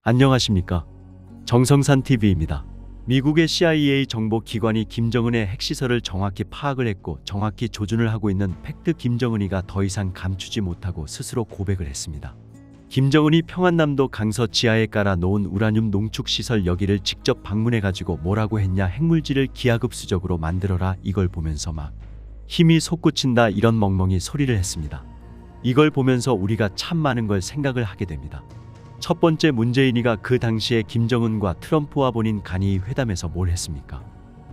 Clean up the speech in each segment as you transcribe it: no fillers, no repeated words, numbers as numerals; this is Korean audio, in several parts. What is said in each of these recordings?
안녕하십니까? 정성산 TV입니다. 미국의 CIA 정보기관이 김정은의 핵시설을 정확히 파악을 했고 정확히 조준을 하고 있는 팩트 김정은이가 더 이상 감추지 못하고 스스로 고백을 했습니다. 김정은이 평안남도 강서 지하에 깔아 놓은 우라늄 농축시설 여기를 직접 방문해가지고 뭐라고 했냐, 핵물질을 기하급수적으로 만들어라, 이걸 보면서 막 힘이 솟구친다, 이런 멍멍이 소리를 했습니다. 이걸 보면서 우리가 참 많은 걸 생각을 하게 됩니다. 첫 번째, 문재인이가 그 당시에 김정은과 트럼프와 본인 간이 회담에서 뭘 했습니까?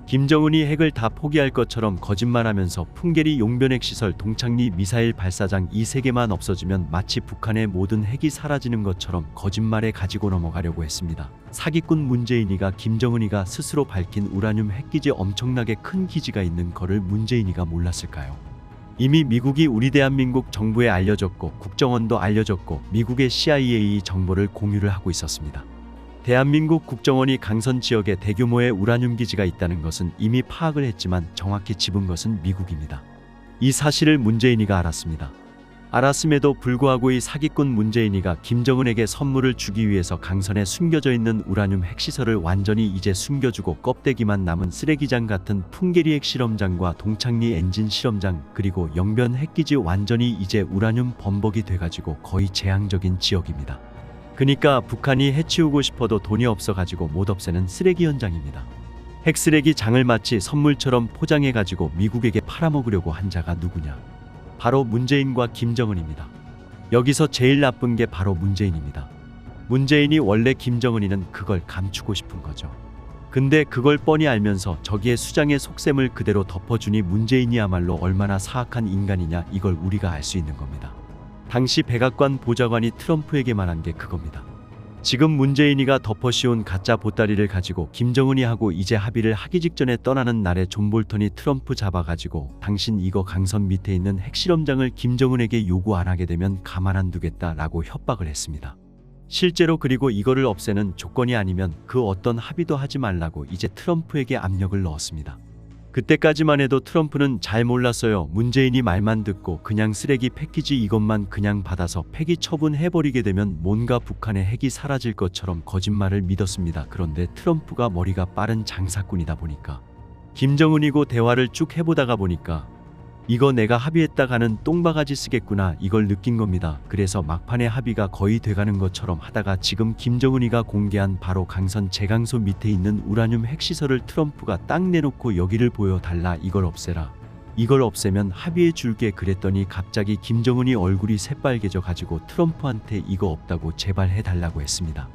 김정은이 핵을 다 포기할 것처럼 거짓말하면서 풍계리 용변핵시설, 동창리 미사일 발사장 이 세 개만 없어지면 마치 북한의 모든 핵이 사라지는 것처럼 거짓말에 가지고 넘어가려고 했습니다. 사기꾼 문재인이가 김정은이가 스스로 밝힌 우라늄 핵기지, 엄청나게 큰 기지가 있는 거를 문재인이가 몰랐을까요? 이미 미국이 우리 대한민국 정부에 알려졌고 국정원도 알려졌고 미국의 CIA 정보를 공유를 하고 있었습니다. 대한민국 국정원이 강선 지역에 대규모의 우라늄 기지가 있다는 것은 이미 파악을 했지만 정확히 짚은 것은 미국입니다. 이 사실을 문재인이가 알았습니다. 알았음에도 불구하고 이 사기꾼 문재인이가 김정은에게 선물을 주기 위해서 강선에 숨겨져 있는 우라늄 핵시설을 완전히 이제 숨겨주고 껍데기만 남은 쓰레기장 같은 풍계리 핵실험장과 동창리 엔진 실험장, 그리고 영변 핵기지 완전히 이제 우라늄 범벅이 돼가지고 거의 재앙적인 지역입니다. 그니까 북한이 해치우고 싶어도 돈이 없어가지고 못 없애는 쓰레기 현장입니다. 핵쓰레기 장을 마치 선물처럼 포장해가지고 미국에게 팔아먹으려고 한 자가 누구냐? 바로 문재인과 김정은입니다. 여기서 제일 나쁜 게 바로 문재인입니다. 문재인이 원래 김정은이는 그걸 감추고 싶은 거죠. 근데 그걸 뻔히 알면서 저기에 수장의 속셈을 그대로 덮어주니 문재인이야말로 얼마나 사악한 인간이냐, 이걸 우리가 알 수 있는 겁니다. 당시 백악관 보좌관이 트럼프에게 말한 게 그겁니다. 지금 문재인이가 덮어씌운 가짜 보따리를 가지고 김정은이하고 이제 합의를 하기 직전에 떠나는 날에 존 볼턴이 트럼프 잡아가지고 당신 이거 강선 밑에 있는 핵실험장을 김정은에게 요구 안 하게 되면 가만 안 두겠다라고 협박을 했습니다. 실제로 그리고 이거를 없애는 조건이 아니면 그 어떤 합의도 하지 말라고 이제 트럼프에게 압력을 넣었습니다. 그때까지만 해도 트럼프는 잘 몰랐어요. 문재인이 말만 듣고 그냥 쓰레기 패키지 이것만 그냥 받아서 폐기 처분해버리게 되면 뭔가 북한의 핵이 사라질 것처럼 거짓말을 믿었습니다. 그런데 트럼프가 머리가 빠른 장사꾼이다 보니까 김정은이고 대화를 쭉 해보다가 보니까 이거 내가 합의했다가는 똥바가지 쓰겠구나, 이걸 느낀 겁니다. 그래서 막판에 합의가 거의 돼가는 것처럼 하다가 지금 김정은이가 공개한 바로 강선 제강소 밑에 있는 우라늄 핵시설을 트럼프가 딱 내놓고 여기를 보여달라, 이걸 없애라, 이걸 없애면 합의해 줄게 그랬더니 갑자기 김정은이 얼굴이 새빨개져 가지고 트럼프한테 이거 없다고 제발 해달라고 했습니다.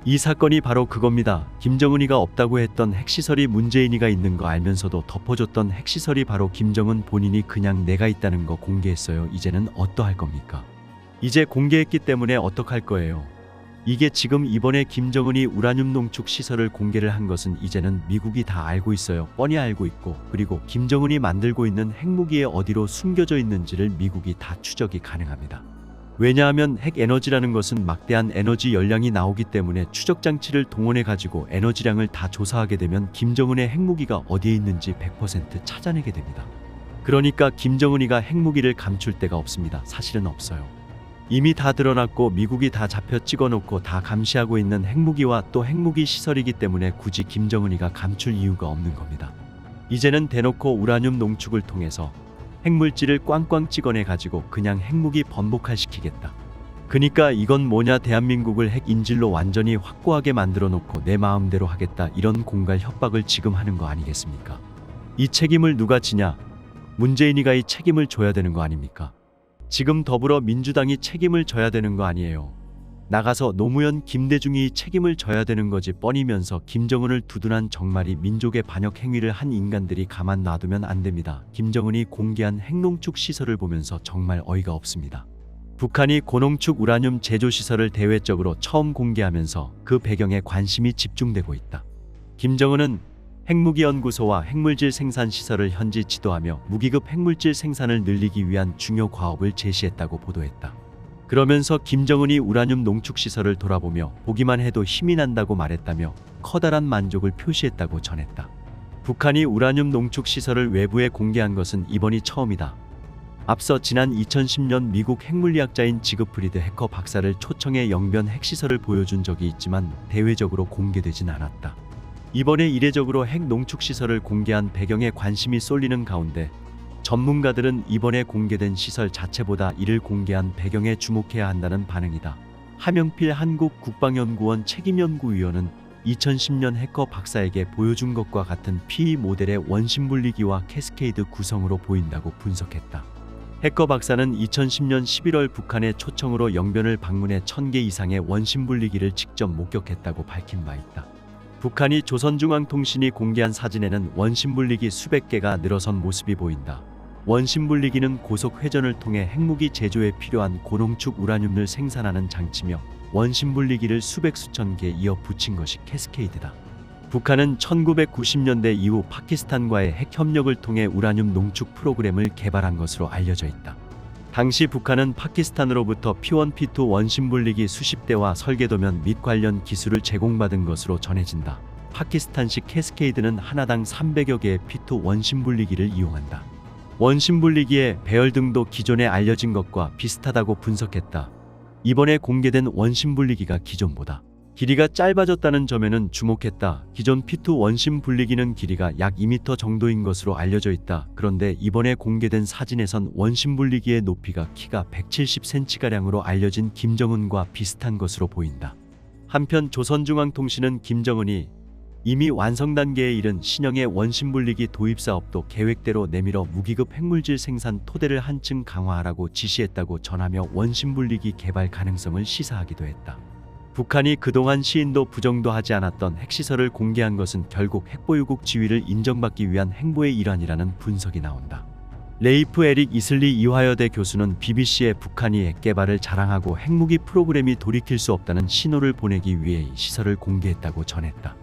이 사건이 바로 그겁니다. 김정은이가 없다고 했던 핵시설이 문재인이가 있는 거 알면서도 덮어줬던 핵시설이 바로 김정은 본인이 그냥 내가 있다는 거 공개했어요. 이제는 어떠할 겁니까? 이제 공개했기 때문에 어떡할 거예요? 이게 지금 이번에 김정은이 우라늄 농축 시설을 공개를 한 것은 이제는 미국이 다 알고 있어요. 뻔히 알고 있고, 그리고 김정은이 만들고 있는 핵무기에 어디로 숨겨져 있는지를 미국이 다 추적이 가능합니다. 왜냐하면 핵 에너지라는 것은 막대한 에너지 열량이 나오기 때문에 추적 장치를 동원해 가지고 에너지량을 다 조사하게 되면 김정은의 핵무기가 어디에 있는지 100% 찾아내게 됩니다. 그러니까 김정은이가 핵무기를 감출 데가 없습니다. 사실은 없어요. 이미 다 드러났고 미국이 다 잡혀 찍어놓고 다 감시하고 있는 핵무기와 또 핵무기 시설이기 때문에 굳이 김정은이가 감출 이유가 없는 겁니다. 이제는 대놓고 우라늄 농축을 통해서 핵물질을 꽝꽝 찍어내 가지고 그냥 핵무기 번복화시키겠다. 그니까 이건 뭐냐, 대한민국을 핵 인질로 완전히 확고하게 만들어 놓고 내 마음대로 하겠다, 이런 공갈 협박을 지금 하는 거 아니겠습니까? 이 책임을 누가 지냐? 문재인이가 이 책임을 져야 되는 거 아닙니까? 지금 더불어민주당이 책임을 져야 되는 거 아니에요. 나가서 노무현, 김대중이 책임을 져야 되는 거지. 뻔히면서 김정은을 두둔한 정말이 민족의 반역 행위를 한 인간들이 가만 놔두면 안 됩니다. 김정은이 공개한 핵농축 시설을 보면서 정말 어이가 없습니다. 북한이 고농축 우라늄 제조 시설을 대외적으로 처음 공개하면서 그 배경에 관심이 집중되고 있다. 김정은은 핵무기연구소와 핵물질 생산 시설을 현지 지도하며 무기급 핵물질 생산을 늘리기 위한 중요 과업을 제시했다고 보도했다. 그러면서 김정은이 우라늄 농축시설을 돌아보며 보기만 해도 힘이 난다고 말했다며 커다란 만족을 표시했다고 전했다. 북한이 우라늄 농축시설을 외부에 공개한 것은 이번이 처음이다. 앞서 지난 2010년 미국 핵물리학자인 지그프리드 해커 박사를 초청해 영변 핵시설을 보여준 적이 있지만 대외적으로 공개되진 않았다. 이번에 이례적으로 핵 농축시설을 공개한 배경에 관심이 쏠리는 가운데 전문가들은 이번에 공개된 시설 자체보다 이를 공개한 배경에 주목해야 한다는 반응이다. 하명필 한국국방연구원 책임연구위원은 2010년 해커 박사에게 보여준 것과 같은 PE 모델의 원심분리기와 캐스케이드 구성으로 보인다고 분석했다. 해커 박사는 2010년 11월 북한의 초청으로 영변을 방문해 1000개 이상의 원심분리기를 직접 목격했다고 밝힌 바 있다. 북한이 조선중앙통신이 공개한 사진에는 원심분리기 수백 개가 늘어선 모습이 보인다. 원심분리기는 고속 회전을 통해 핵무기 제조에 필요한 고농축 우라늄을 생산하는 장치며 원심분리기를 수백 수천 개 이어 붙인 것이 캐스케이드다. 북한은 1990년대 이후 파키스탄과의 핵 협력을 통해 우라늄 농축 프로그램을 개발한 것으로 알려져 있다. 당시 북한은 파키스탄으로부터 P1, P2 원심분리기 수십 대와 설계도면 및 관련 기술을 제공받은 것으로 전해진다. 파키스탄식 캐스케이드는 하나당 300여 개의 P2 원심분리기를 이용한다. 원심분리기의 배열 등도 기존에 알려진 것과 비슷하다고 분석했다. 이번에 공개된 원심분리기가 기존보다 길이가 짧아졌다는 점에는 주목했다. 기존 P2 원심분리기는 길이가 약 2m 정도인 것으로 알려져 있다. 그런데 이번에 공개된 사진에선 원심분리기의 높이가 키가 170cm가량으로 알려진 김정은과 비슷한 것으로 보인다. 한편 조선중앙통신은 김정은이 이미 완성 단계에 이른 신형의 원심분리기 도입 사업도 계획대로 내밀어 무기급 핵물질 생산 토대를 한층 강화하라고 지시했다고 전하며 원심분리기 개발 가능성을 시사하기도 했다. 북한이 그동안 시인도 부정도 하지 않았던 핵시설을 공개한 것은 결국 핵보유국 지위를 인정받기 위한 행보의 일환이라는 분석이 나온다. 레이프 에릭 이슬리 이화여대 교수는 BBC에 북한이 핵개발을 자랑하고 핵무기 프로그램이 돌이킬 수 없다는 신호를 보내기 위해 이 시설을 공개했다고 전했다.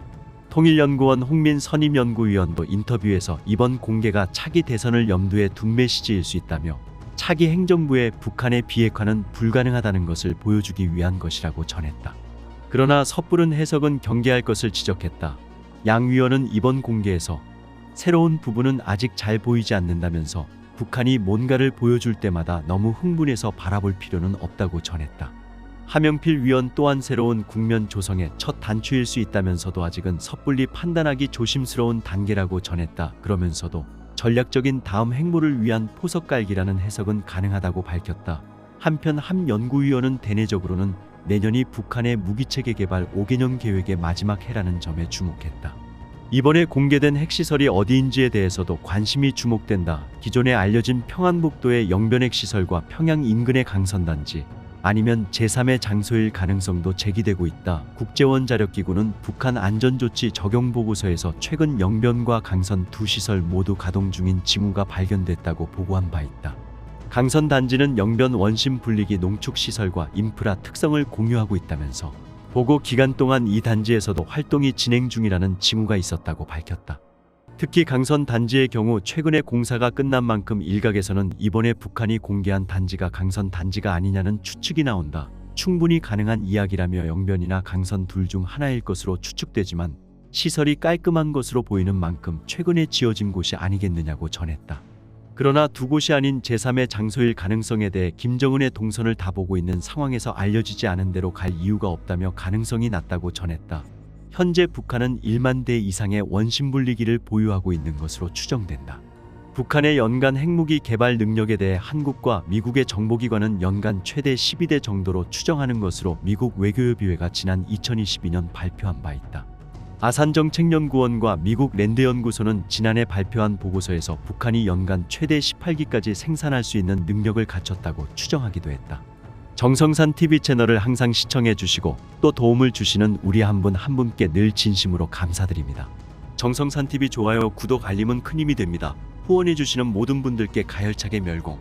통일연구원 홍민 선임연구위원도 인터뷰에서 이번 공개가 차기 대선을 염두에 둔 메시지일 수 있다며 차기 행정부의 북한의 비핵화는 불가능하다는 것을 보여주기 위한 것이라고 전했다. 그러나 섣부른 해석은 경계할 것을 지적했다. 양 위원은 이번 공개에서 새로운 부분은 아직 잘 보이지 않는다면서 북한이 뭔가를 보여줄 때마다 너무 흥분해서 바라볼 필요는 없다고 전했다. 하명필 위원 또한 새로운 국면 조성의 첫 단추일 수 있다면서도 아직은 섣불리 판단하기 조심스러운 단계라고 전했다. 그러면서도 전략적인 다음 행보를 위한 포석 깔기라는 해석은 가능하다고 밝혔다. 한편 한 연구위원은 대내적으로는 내년이 북한의 무기체계 개발 5개년 계획의 마지막 해라는 점에 주목했다. 이번에 공개된 핵시설이 어디인지에 대해서도 관심이 주목된다. 기존에 알려진 평안북도의 영변 핵시설과 평양 인근의 강선단지 아니면 제3의 장소일 가능성도 제기되고 있다. 국제원자력기구는 북한 안전조치 적용보고서에서 최근 영변과 강선 두 시설 모두 가동 중인 징후가 발견됐다고 보고한 바 있다. 강선 단지는 영변 원심 분리기 농축시설과 인프라 특성을 공유하고 있다면서 보고 기간 동안 이 단지에서도 활동이 진행 중이라는 징후가 있었다고 밝혔다. 특히 강선 단지의 경우 최근에 공사가 끝난 만큼 일각에서는 이번에 북한이 공개한 단지가 강선 단지가 아니냐는 추측이 나온다. 충분히 가능한 이야기라며 영변이나 강선 둘 중 하나일 것으로 추측되지만 시설이 깔끔한 것으로 보이는 만큼 최근에 지어진 곳이 아니겠느냐고 전했다. 그러나 두 곳이 아닌 제3의 장소일 가능성에 대해 김정은의 동선을 다 보고 있는 상황에서 알려지지 않은 대로 갈 이유가 없다며 가능성이 낮다고 전했다. 현재 북한은 1만 대 이상의 원심분리기를 보유하고 있는 것으로 추정된다. 북한의 연간 핵무기 개발 능력에 대해 한국과 미국의 정보기관은 연간 최대 12대 정도로 추정하는 것으로 미국 외교협의회가 지난 2022년 발표한 바 있다. 아산정책연구원과 미국 랜드연구소는 지난해 발표한 보고서에서 북한이 연간 최대 18기까지 생산할 수 있는 능력을 갖췄다고 추정하기도 했다. 정성산 TV 채널을 항상 시청해 주시고 또 도움을 주시는 우리 한 분 한 분께 늘 진심으로 감사드립니다. 정성산 TV 좋아요, 구독, 알림은 큰 힘이 됩니다. 후원해 주시는 모든 분들께 가열차게 멸공.